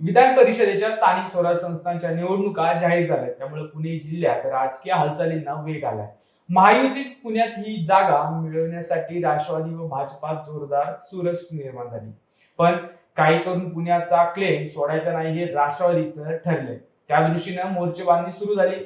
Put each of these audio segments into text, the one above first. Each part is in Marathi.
विधान परिषदेच्या स्थानिक स्वराज्य संस्थांच्या निवडणुका जाहीर झाल्या, त्यामुळे पुणे जिल्ह्यात राजकीय हालचालींना वेग आलाय. महायुतीत पुण्यात ही जागा मिळवण्यासाठी राष्ट्रवादी व भाजपात जोरदार चुरस निर्माण झाली. पण काही करून पुण्याचा क्लेम सोडायचा नाही हे राष्ट्रवादीचं ठरलंय. त्या दृष्टीनं मोर्चेबांधणी सुरू झाली.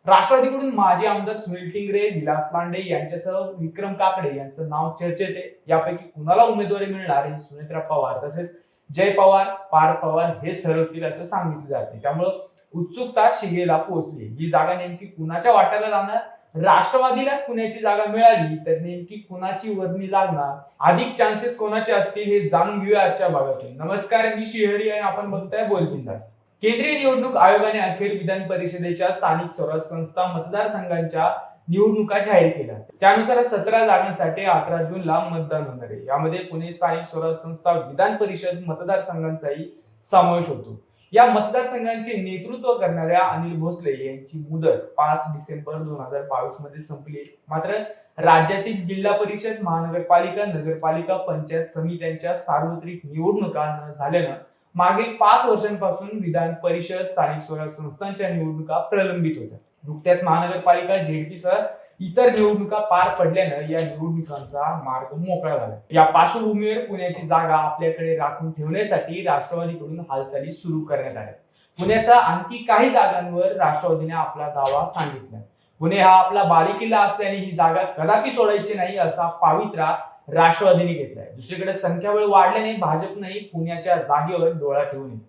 राष्ट्रवादीकडून माजी आमदार सुनील टिंगरे, विलास लांडे यांच्यासह विक्रम काकडे यांचं नाव चर्चेत आहे. यापैकी कुणाला उमेदवारी मिळणार हे सुनेत्रा पवार तसेच जय पवार, पार्थ पवार हेच ठरवतील असं सांगितलं जाते. त्यामुळं उत्सुकता शिगेला पोहोचली. ही जागा नेमकी कुणाच्या वाट्याला जाणार? राष्ट्रवादीला पुण्याची जागा मिळाली तर नेमकी कुणाची वर्णी लागणार? अधिक चान्सेस कोणाचे असतील हे जाणून घेऊया आजच्या भागातून. नमस्कार, मी श्रीहरी आणि आपण बघताय बोलबिंदास. केंद्रीय निवडणूक आयोगाने अखेर विधान परिषदेच्या स्थानिक स्वराज्य संस्था मतदारसंघांच्या निवडणुका जाहीर केल्या. त्यानुसार 17 जागांसाठी 18 जूनला मतदान होणार आहे. यामध्ये पुणे स्थानिक स्वराज्य संस्था विधान परिषद मतदारसंघांचाही समावेश होतो. या मतदारसंघांचे नेतृत्व करणाऱ्या अनिल भोसले यांची मुदत 5 डिसेंबर 2022 मध्ये संपली. मात्र राज्यातील जिल्हा परिषद, महानगरपालिका, नगरपालिका, पंचायत समित्यांच्या सार्वत्रिक निवडणुका न झाल्यानं मागील 5 वर्षांपासून विधान परिषद, स्थानिक स्वराज्य संस्थांच्या निवडणुका प्रलंबित होत्या. नुकत्याच महानगरपालिका, झेडपी सह इतर निवडणुका पार पडल्यानं या निवडणुकांचा मार्ग मोकळा झाला. या पार्श्वभूमीवर पुण्याची जागा आपल्याकडे राखून ठेवण्यासाठी राष्ट्रवादीकडून हालचाली सुरू करण्यात आल्या. पुण्यासह आणखी काही जागांवर राष्ट्रवादीने आपला दावा सांगितला. पुणे हा आपला बालेकिल्ला असल्याने ही जागा कदापि सोडायची नाही असा पवित्रा राष्ट्रवादीने घेतलाय. दुसरीकडे संख्याबळ वाढल्याने भाजपनेही पुण्याच्या जागेवर डोळा ठेवू नये.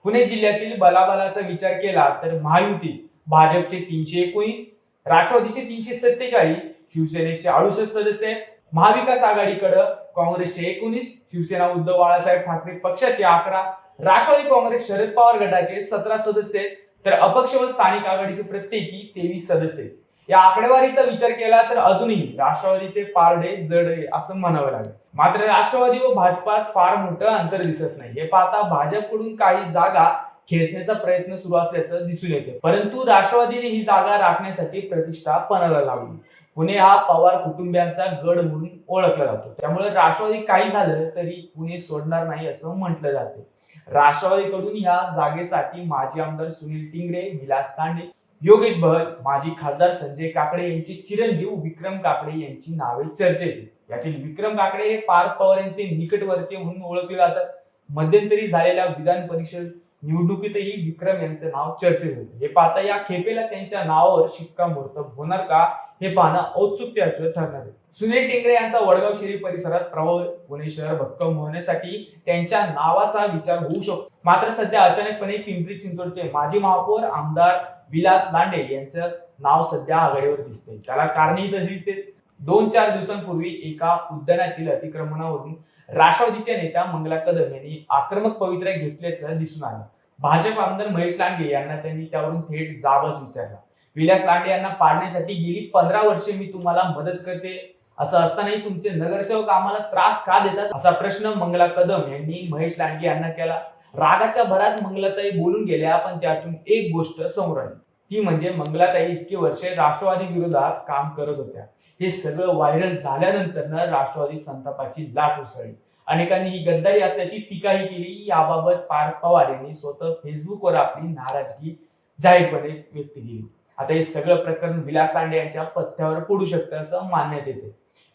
पुणे जिल्ह्यातील बलाबलाचा विचार केला तर महायुती भाजपचे 319, राष्ट्रवादीचे 347, शिवसेनेचे 68 सदस्य, महाविकास आघाडीकडे काँग्रेसचे 19, शिवसेना उद्धव बाळासाहेब ठाकरे पक्षाचे 11, राष्ट्रवादी काँग्रेस शरद पवार गटाचे 17 सदस्य, तर अपक्ष व स्थानिक आघाडीचे प्रत्येकी 23 सदस्य. या आकडेवारीचा विचार केला तर अजूनही राष्ट्रवादीचे पारडे जड आहे असं म्हणावं लागेल. मात्र राष्ट्रवादी व भाजपात फार मोठं अंतर दिसत नाही. हे पाहता भाजपकडून काही जागा खेचण्याचा प्रयत्न सुरू असल्याचं दिसून येते. परंतु राष्ट्रवादीने ही जागा राखण्यासाठी प्रतिष्ठा पणाला लावली. पुणे हा पवार कुटुंबियांचा गड म्हणून ओळखला जातो. त्यामुळे राष्ट्रवादी काही झालं तरी पुणे सोडणार नाही असं म्हटलं जाते. राष्ट्रवादीकडून या जागेसाठी माजी आमदार सुनील टिंगरे, विलास लांडे, योगेश बहल, माजी खासदार संजय काकडे यांचे चिरंजीव विक्रम काकडे यांची नावे चर्चेत आहेत. यातील विक्रम काकडे हे पार्थ पवार यांचे निकटवर्तीय म्हणून ओळखले जातात. मध्यंतरी झालेल्या विधान परिषद निवडणुकीतही विक्रम यांचे नाव चर्चेत होते. हे पाहता या खेपेला त्यांच्या नावावर शिक्कामोर्तब होणार का हे पाहणं औत्सुक्याचं ठरणार आहे. सुनील टिंगरे यांचा वडगाव शहरी परिसरात प्रभाव, पुणे शहर भक्कम होण्यासाठी त्यांच्या नावाचा विचार होऊ शकतो. मात्र सध्या अचानकपणे पिंपरी चिंचवडचे माजी महापौर आमदार विलास लांडे यांचं नाव सध्या आघाडीवर दिसते. त्याला कारणही तशीच आहे. 2-4 दिवसांपूर्वी एका उद्यानातील अतिक्रमणावरून राष्ट्रवादीच्या नेत्या मंगला कदम यांनी आक्रमक पवित्रा घेतल्याचं दिसून आलं. भाजप आमदार महेश लांडे यांना त्यांनी त्यावरून थेट जाबच विचारला. विलास लांडे यांना पाडण्यासाठी गेली 15 वर्षे मी तुम्हाला मदत करते, असं असतानाही तुमचे नगरसेवक आम्हाला त्रास का देतात, असा प्रश्न मंगला कदम यांनी महेश लांडे यांना केला. रागाच्या भरात मंगलाताई बोलून गेल्या, पण त्यातून एक गोष्ट समोर आली. ती म्हणजे मंगलाताई इतकी वर्षे राष्ट्रवादी विरोधात काम करत होत्या. हे सगळं व्हायरल झाल्यानंतर राष्ट्रवादी संतापाची लाट उसळली. अनेकांनी ही गद्दारी असल्याची टीकाही केली. याबाबत पार्थ पवार यांनी स्वतः फेसबुकवर आपली नाराजगी जाहीरपणे व्यक्त केली. आता हे सगळं प्रकरण विलास लांडे यांच्या पथ्यावर पडू शकतं असं मानण्यात येते.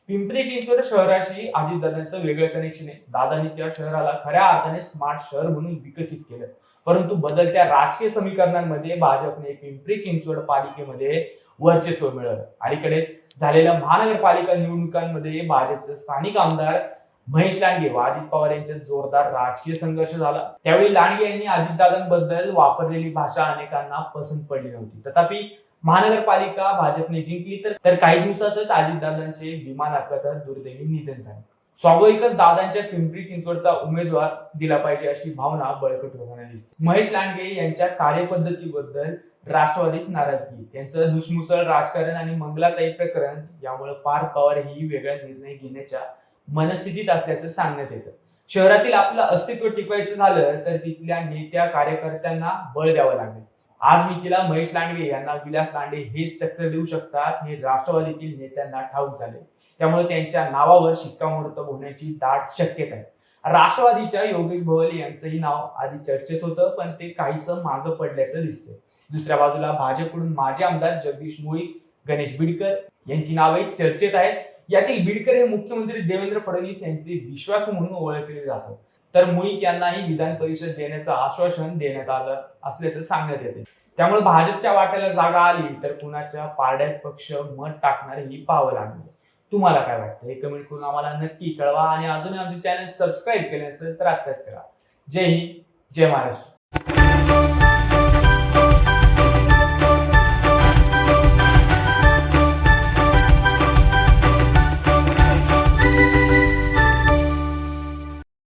पिंपरी चिंचवड शहराशी अजितदादांचं वेगळं कनेक्शन आहे. दादांनी त्या शहराला खऱ्या अर्थाने स्मार्ट शहर म्हणून विकसित केलं. परंतु बदलत्या राजकीय समीकरणांमध्ये भाजपने पिंपरी चिंचवड पालिकेमध्ये वर्चस्व मिळवलं. अलीकडेच झालेल्या महानगरपालिका निवडणुकांमध्ये भाजपचे स्थानिक आमदार महेश लांडे व अजित पवार यांच्यात जोरदार राजकीय संघर्ष झाला. त्यावेळी लांडे यांनी अजितदादांबद्दल वापरलेली भाषा अनेकांना पसंत पडली नव्हती. तथापि महानगरपालिका भाजपने जिंकली तर काही दिवसातच अजितदादांचे विमान अपघातात दुर्दैवी निधन झाले. स्वाभाविकच दादांच्या पिंपरी चिंचवडचा उमेदवार दिला पाहिजे अशी भावना बळकट होताना दिसते. महेश लांडे यांच्या कार्यपद्धतीबद्दल राष्ट्रवादीत नाराजगी, त्यांचं धुसमुसळ राजकारण आणि मंगलाताई प्रकरण यामुळे पार्थ पवार ही वेगळा निर्णय घेण्याच्या मनस्थितीत असल्याचं सांगण्यात येतं. शहरातील आपलं अस्तित्व टिकवायचं झालं तर तिथल्या नेत्या कार्यकर्त्यांना बळ द्यावं लागेल. आज मी तिला महेश लांडे यांना विलास लांडे हेच टक्कर देऊ शकतात हे राष्ट्रवादीतील नेत्यांना ठाऊक झाले. त्यामुळे त्यांच्या नावावर शिक्कामोर्तब होण्याची दाट शक्यता आहे. राष्ट्रवादीच्या योगेश भोवले यांचंही नाव आधी चर्चेत होतं, पण ते काहीसं मागं पडल्याचं दिसतंय. दुसऱ्या बाजूला भाजपकडून माजी आमदार जगदीश मुळीक, गणेश बिडकर यांची नावे चर्चेत आहेत. यातील बिडकर हे मुख्यमंत्री देवेंद्र फडणवीस यांचे विश्वासू म्हणून ओळखले जातात, तर मुळीक यांनाही विधान परिषद देण्याचं आश्वासन देण्यात आलं असल्याचं सांगण्यात येते. त्यामुळे भाजपच्या वाट्याला जागा आली तर कुणाच्या पारड्यात पक्ष मत टाकणार ही पाहावं लागणार. तुम्हाला काय वाटतं हे कमेंट करून आम्हाला नक्की कळवा आणि अजूनही आमचे चॅनल सबस्क्राईब केले असेल तर आत्ताच करा. जय हिंद, जय महाराष्ट्र.